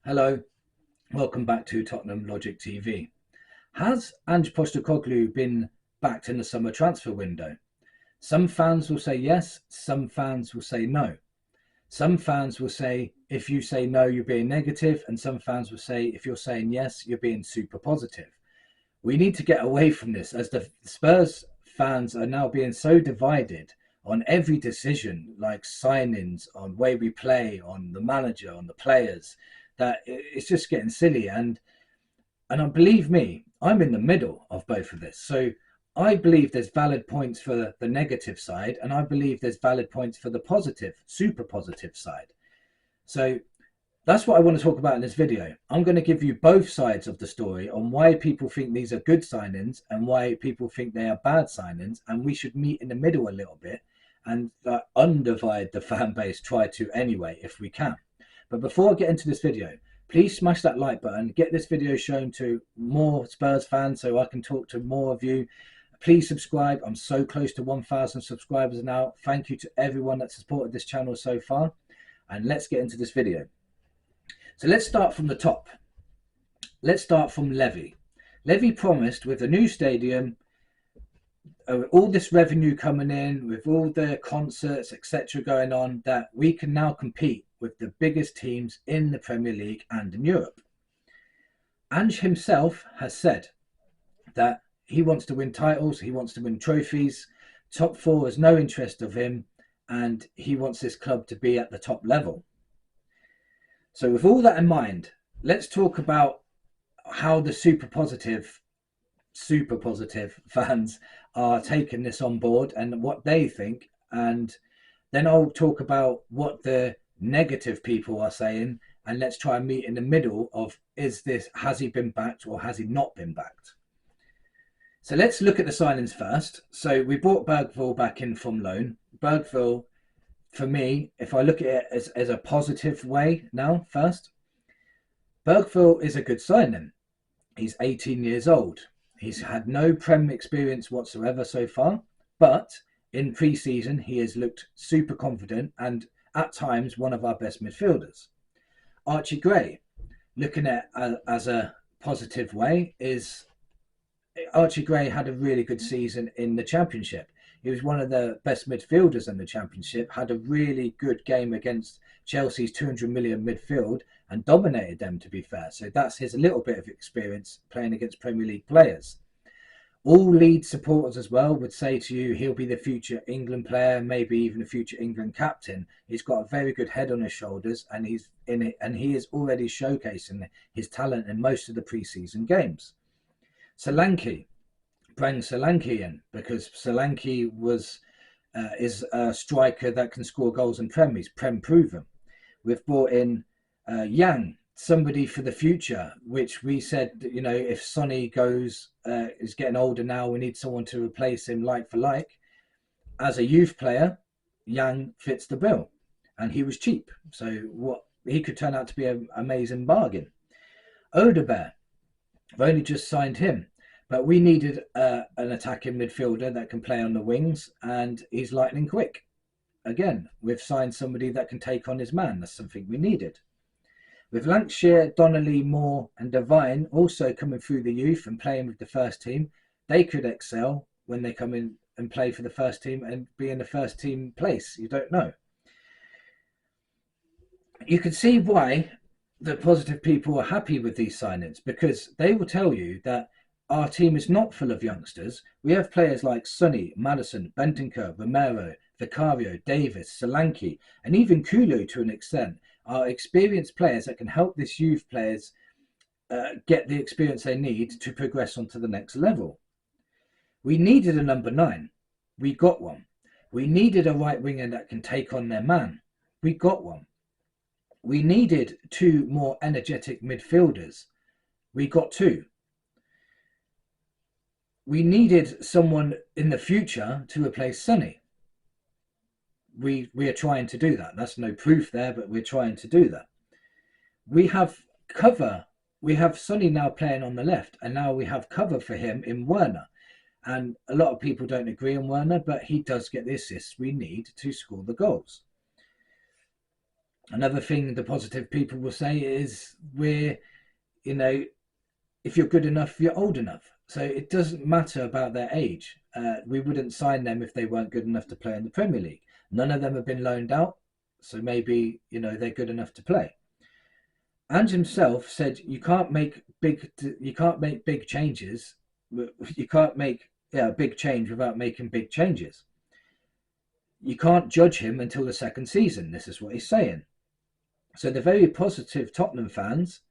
Hello, welcome back to Tottenham Logic TV. Has Ange Postecoglou been backed in the summer transfer window? Some fans will say yes, some fans will say no. Some fans will say if you say no, you're being negative, and some fans will say if you're saying yes, you're being super positive. We need to get away from this, as the Spurs fans are now being so divided on every decision, like signings, on way we play, on the manager, on the players, that it's just getting silly. And believe me, I'm in the middle of both of this. So I believe there's valid points for the negative side, and I believe there's valid points for the positive, super positive side. So that's what I want to talk about in this video. I'm going to give you both sides of the story on why people think these are good signings and why people think they are bad signings, and we should meet in the middle a little bit and undivide the fan base, try to anyway, if we can. But before I get into this video, please smash that like button, get this video shown to more Spurs fans so I can talk to more of you. Please subscribe. I'm so close to 1,000 subscribers now. Thank you to everyone that's supported this channel so far. And let's get into this video. So let's start from the top. Let's start from Levy. Levy promised with a new stadium, all this revenue coming in, with all the concerts, etc. going on, that we can now compete with the biggest teams in the Premier League and in Europe. Ange himself has said that he wants to win titles, he wants to win trophies. Top four has no interest of him, and he wants this club to be at the top level. So with all that in mind, let's talk about how the super positive fans are taking this on board and what they think. And then I'll talk about what the negative people are saying, and let's try and meet in the middle of, has he been backed or has he not been backed? So let's look at the signings first. So we brought Bergvall back in from loan. Bergvall, for me, if I look at it as a positive way now, first, Bergvall is a good signing. He's 18 years old. He's had no Prem experience whatsoever so far, but in pre-season he has looked super confident and at times one of our best midfielders. Archie Gray, looking at as a positive way, is Archie Gray had a really good season in the Championship. He was one of the best midfielders in the Championship, had a really good game against Chelsea's 200 million midfield and dominated them, to be fair. So that's his little bit of experience playing against Premier League players. All Leeds supporters as well would say to you he'll be the future England player, maybe even the future England captain. He's got a very good head on his shoulders, and he's in it, and he is already showcasing his talent in most of the pre-season games. Solanke, bring Solanke in because Solanke is a striker that can score goals in Prem. He's Prem proven. We've brought in Yang, somebody for the future, which we said, you know, if Sonny is getting older now, we need someone to replace him like for like. As a youth player, Yang fits the bill, and he was cheap, so he could turn out to be an amazing bargain. Odegaard, I've only just signed him, but we needed an attacking midfielder that can play on the wings, and he's lightning quick. Again, we've signed somebody that can take on his man. That's something we needed. With Lancashire, Donnelly, Moore and Devine also coming through the youth and playing with the first team, they could excel when they come in and play for the first team and be in the first team place. You don't know. You can see why the positive people are happy with these signings, because they will tell you that our team is not full of youngsters. We have players like Sonny, Maddison, Bentancur, Romero, Vicario, Davis, Solanke, and even Kulu to an extent are experienced players that can help these youth players get the experience they need to progress onto the next level. We needed a number 9. We got one. We needed a right winger that can take on their man. We got one. We needed 2 more energetic midfielders. We got 2. We needed someone in the future to replace Sonny. We are trying to do that. That's no proof there, but we're trying to do that. We have cover. We have Sonny now playing on the left, and now we have cover for him in Werner. And a lot of people don't agree on Werner, but he does get the assists we need to score the goals. Another thing the positive people will say is you know, if you're good enough, you're old enough. So it doesn't matter about their age. We wouldn't sign them if they weren't good enough to play in the Premier League. None of them have been loaned out, so maybe they're good enough to play. Ange himself said you can't make big changes. You can't make a big change without making big changes. You can't judge him until the second season. This is what he's saying. So the very positive Tottenham fans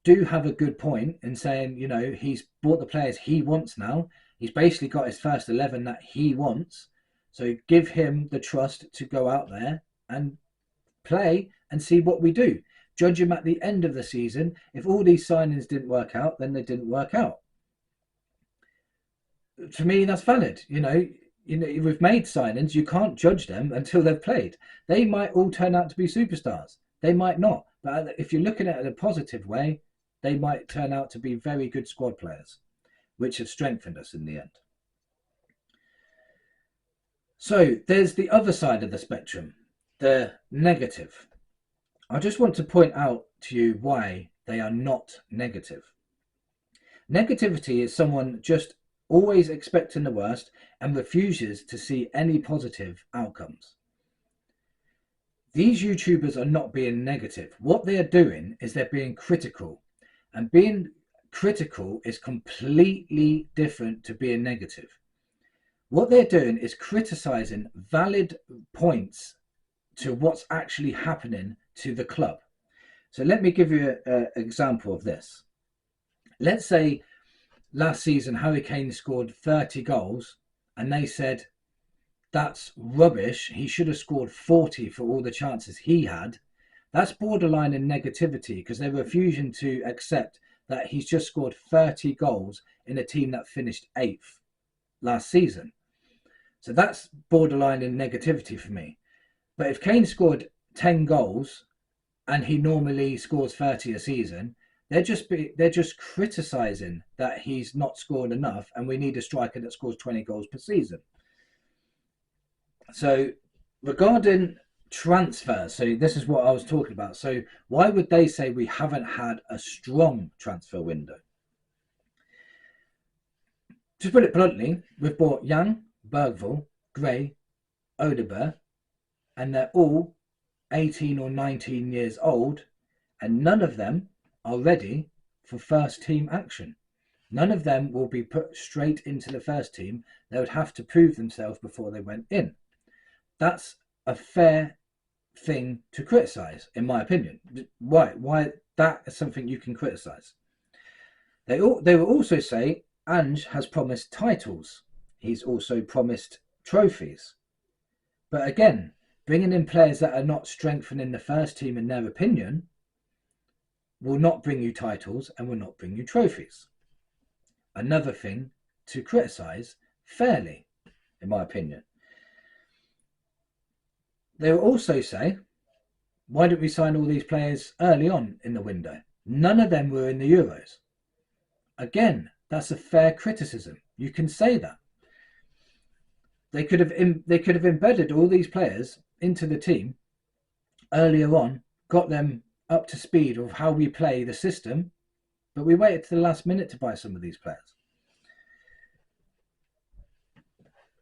do have a good point in saying, he's bought the players he wants now. He's basically got his first 11 that he wants. So give him the trust to go out there and play and see what we do. Judge him at the end of the season. If all these signings didn't work out, then they didn't work out. To me, that's valid. We've made signings. You can't judge them until they've played. They might all turn out to be superstars. They might not. But if you're looking at it in a positive way, they might turn out to be very good squad players, which have strengthened us in the end. So there's the other side of the spectrum, the negative. I just want to point out to you why they are not negative. Negativity is someone just always expecting the worst and refuses to see any positive outcomes. These YouTubers are not being negative. What they are doing is they're being critical. And being critical is completely different to being negative. What they're doing is criticizing valid points to what's actually happening to the club. So let me give you an example of this. Let's say last season Harry Kane scored 30 goals and they said, that's rubbish. He should have scored 40 for all the chances he had. That's borderline in negativity because they're refusing to accept that he's just scored 30 goals in a team that finished 8th last season. So that's borderline in negativity for me. But if Kane scored 10 goals and he normally scores 30 a season, they're just criticising that he's not scored enough and we need a striker that scores 20 goals per season. So regarding transfers, so this is what I was talking about. So why would they say we haven't had a strong transfer window? To put it bluntly, we've bought Young, Bergvall, Gray, Odeberg, and they're all 18 or 19 years old, and none of them are ready for first team action. None of them will be put straight into the first team. They would have to prove themselves before they went in. That's a fair thing to criticise, in my opinion. Why that is something you can criticise. They will also say Ange has promised titles. He's also promised trophies. But again, bringing in players that are not strengthening the first team in their opinion will not bring you titles and will not bring you trophies. Another thing to criticise fairly, in my opinion. They will also say, why don't we sign all these players early on in the window? None of them were in the Euros. Again, that's a fair criticism. You can say that. They could have embedded all these players into the team earlier on, got them up to speed of how we play the system, but we waited to the last minute to buy some of these players.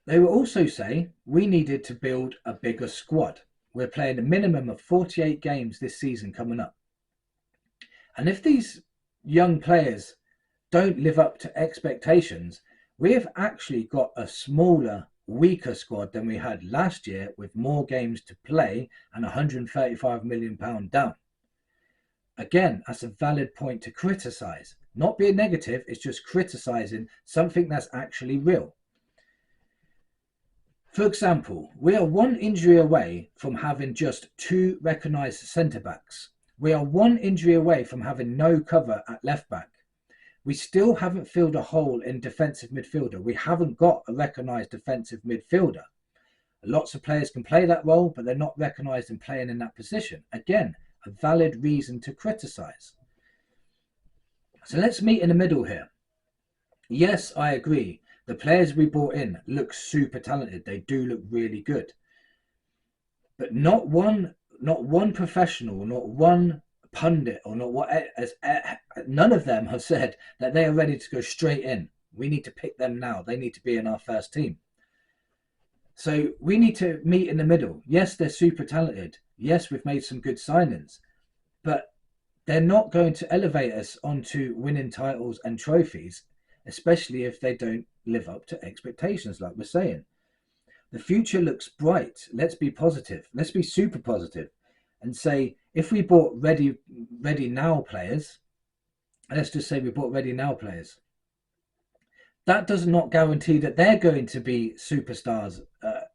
They will also say we needed to build a bigger squad. We're playing a minimum of 48 games this season coming up. And if these young players don't live up to expectations, we have actually got a smaller, weaker squad than we had last year with more games to play and £135 million down. Again, that's a valid point to criticise. Not being negative, it's just criticising something that's actually real. For example, we are one injury away from having just 2 recognised centre-backs. We are one injury away from having no cover at left-back. We still haven't filled a hole in defensive midfielder. We haven't got a recognised defensive midfielder. Lots of players can play that role, but they're not recognised and playing in that position. Again, a valid reason to criticise. So let's meet in the middle here. Yes, I agree. The players we brought in look super talented. They do look really good. But not one not one professional, not one pundit, or not what, none of them have said that they are ready to go straight in. We need to pick them now. They need to be in our first team. So we need to meet in the middle. Yes, they're super talented. Yes, we've made some good signings, but they're not going to elevate us onto winning titles and trophies, especially if they don't live up to expectations, like we're saying. The future looks bright. Let's be positive. Let's be super positive and say, if we bought ready now players, let's just say we bought ready now players, that does not guarantee that they're going to be superstars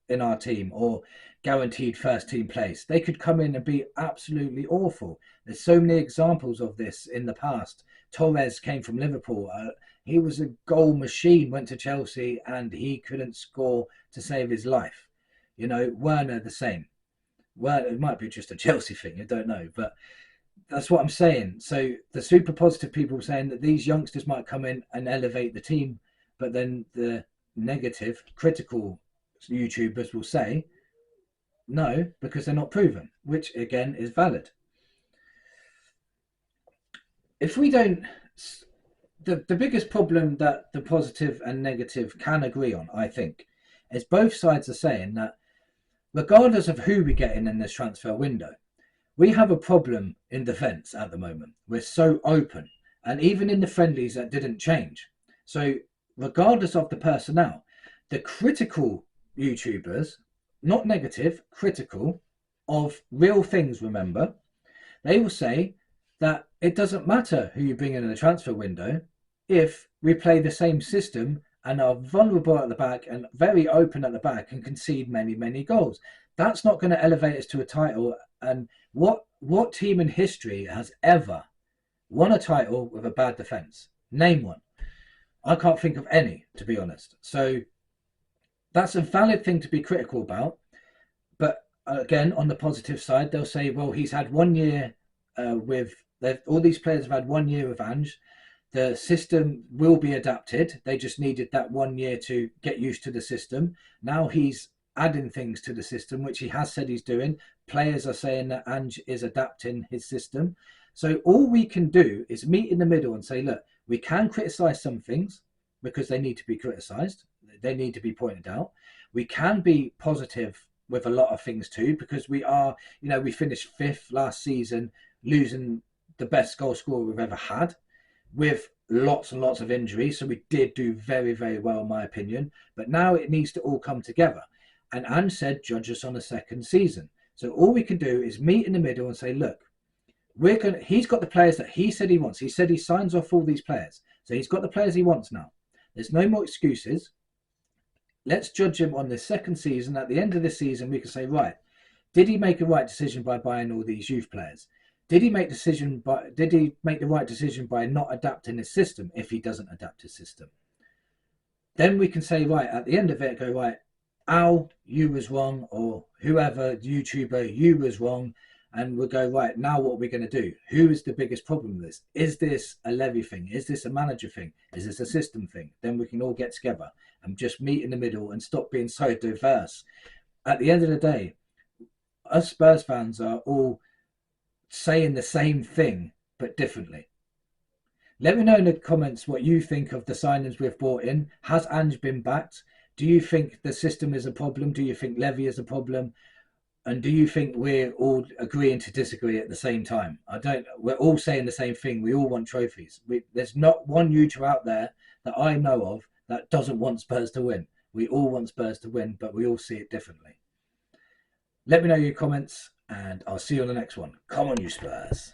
in our team or guaranteed first team place. They could come in and be absolutely awful. There's so many examples of this in the past. Torres came from Liverpool. He was a goal machine, went to Chelsea, and he couldn't score to save his life. You know, Werner the same. Well, it might be just a Chelsea thing, I don't know, but that's what I'm saying. So the super positive people saying that these youngsters might come in and elevate the team, but then the negative, critical YouTubers will say no because they're not proven, which again is valid. If we don't, the biggest problem that the positive and negative can agree on, I think, is both sides are saying that regardless of who we get in this transfer window, we have a problem in defence at the moment. We're so open, and even in the friendlies that didn't change. So regardless of the personnel, the critical YouTubers, not negative, critical of real things, remember, they will say that it doesn't matter who you bring in the transfer window if we play the same system and are vulnerable at the back and very open at the back and concede many, many goals. That's not going to elevate us to a title. And what team in history has ever won a title with a bad defence? Name one. I can't think of any, to be honest. So that's a valid thing to be critical about. But again, on the positive side, they'll say, well, he's had 1 year all these players have had 1 year with Ange. The system will be adapted. They just needed that 1 year to get used to the system. Now he's adding things to the system, which he has said he's doing. Players are saying that Ange is adapting his system. So all we can do is meet in the middle and say, look, we can criticise some things because they need to be criticised. They need to be pointed out. We can be positive with a lot of things too, because we are, we finished 5th last season, losing the best goal scorer we've ever had with lots and lots of injuries. So we did do very, very well, in my opinion. But now it needs to all come together. And Ange said, judge us on the second season. So all we can do is meet in the middle and say, look, he's got the players that he said he wants. He said he signs off all these players. So he's got the players he wants now. There's no more excuses. Let's judge him on the second season. At the end of the season, we can say, right, did he make a right decision by buying all these youth players? Did he make the right decision by not adapting his system if he doesn't adapt his system? Then we can say, right, at the end of it, go, right, Al, you was wrong, or whoever, YouTuber, you was wrong. And we'll go, right, now what are we going to do? Who is the biggest problem with this? Is this a Levy thing? Is this a manager thing? Is this a system thing? Then we can all get together and just meet in the middle and stop being so diverse. At the end of the day, us Spurs fans are all saying the same thing, but differently. Let me know in the comments what you think of the signings we've brought in. Has Ange been backed? Do you think the system is a problem? Do you think Levy is a problem? And do you think we're all agreeing to disagree at the same time? We're all saying the same thing. We all want trophies. There's not one YouTuber out there that I know of that doesn't want Spurs to win. We all want Spurs to win, but we all see it differently. Let me know your comments, and I'll see you on the next one. Come on, you Spurs.